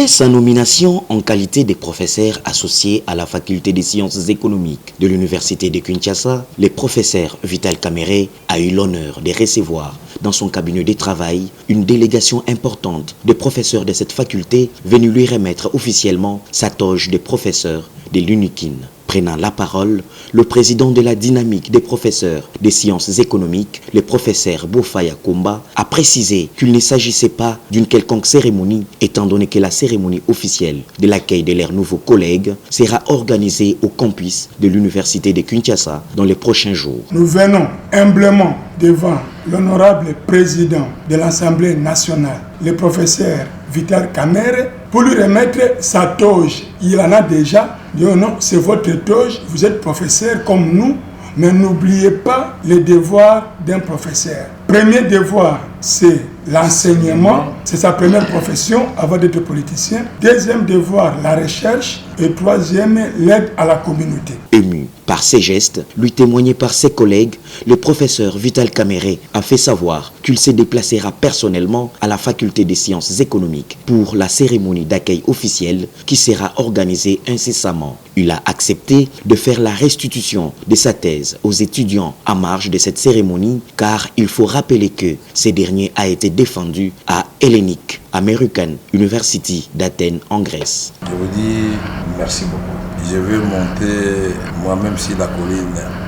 Dès sa nomination en qualité de professeur associé à la faculté des sciences économiques de l'université de Kinshasa, le professeur Vital Kamerhe a eu l'honneur de recevoir dans son cabinet de travail une délégation importante de professeurs de cette faculté venus lui remettre officiellement sa toge de professeur de l'UNIKIN. Prenant la parole, le président de la dynamique des professeurs des sciences économiques, le professeur Bofaya Komba, a précisé qu'il ne s'agissait pas d'une quelconque cérémonie, étant donné que la cérémonie officielle de l'accueil de leurs nouveaux collègues sera organisée au campus de l'université de Kinshasa dans les prochains jours. Nous venons humblement devant l'honorable président de l'Assemblée nationale, le professeur Vital Kamerhe, pour lui remettre sa toge. Il en a déjà. dit non, c'est votre toge, vous êtes professeur comme nous, mais n'oubliez pas les devoirs d'un professeur. Premier devoir, c'est l'enseignement, c'est sa première profession avant d'être politicien. Deuxième devoir, la recherche. Et troisième, l'aide à la communauté. Ému par ses gestes, lui témoigné par ses collègues, le professeur Vital Kamerhe a fait savoir qu'il se déplacera personnellement à la faculté des sciences économiques pour la cérémonie d'accueil officielle qui sera organisée incessamment. Il a accepté de faire la restitution de sa thèse aux étudiants en marge de cette cérémonie, car il faut rappeler que ce dernier a été défendu à Hellenic American University d'Athènes en Grèce. Je vous dis merci beaucoup. Je vais monter moi-même sur la colline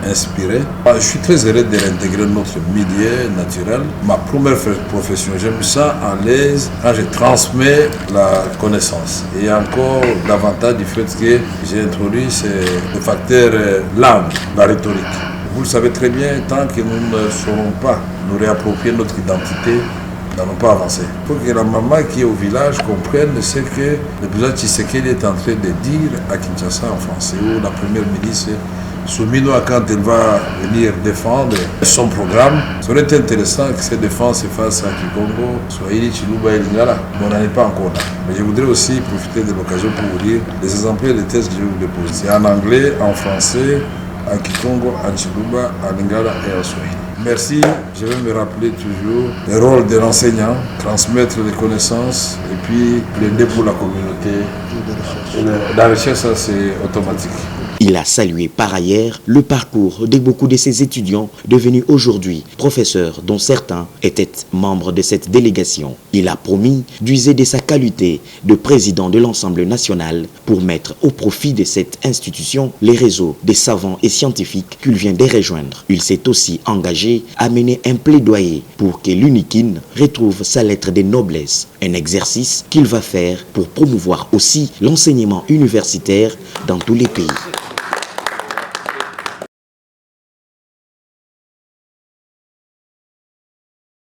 inspirée. Je suis très heureux de réintégrer notre milieu naturel. Ma première profession, j'aime ça à l'aise quand je transmets la connaissance. Et encore davantage du fait que j'ai introduit le facteur langue, la rhétorique. Vous le savez très bien, tant que nous ne saurons pas nous réapproprier notre identité, nous n'allons pas avancer. Il faut que la maman qui est au village comprenne ce que le président Tshisekedi est en train de dire à Kinshasa en français, où la première ministre Soumino, quand elle va venir défendre son programme, ça aurait été intéressant que cette défense se fasse à Kikongo, Swahili, Chiluba et Lingala. Mais on n'en est pas encore là. Mais je voudrais aussi profiter de l'occasion pour vous dire les exemplaires des tests que je vais vous déposer. C'est en anglais, en français, en Kikongo, en Chiluba, en Lingala et en Swahili. Merci, je vais me rappeler toujours le rôle de l'enseignant, transmettre les connaissances et puis l'aider pour la communauté. La recherche, ça c'est automatique. Il a salué par ailleurs le parcours de beaucoup de ses étudiants devenus aujourd'hui professeurs, dont certains étaient membres de cette délégation. Il a promis d'user de sa qualité de président de l'Assemble nationale pour mettre au profit de cette institution les réseaux des savants et scientifiques qu'il vient de rejoindre. Il s'est aussi engagé à mener un plaidoyer pour que l'UNIKIN retrouve sa lettre de noblesse, un exercice qu'il va faire pour promouvoir aussi l'enseignement universitaire dans tous les pays.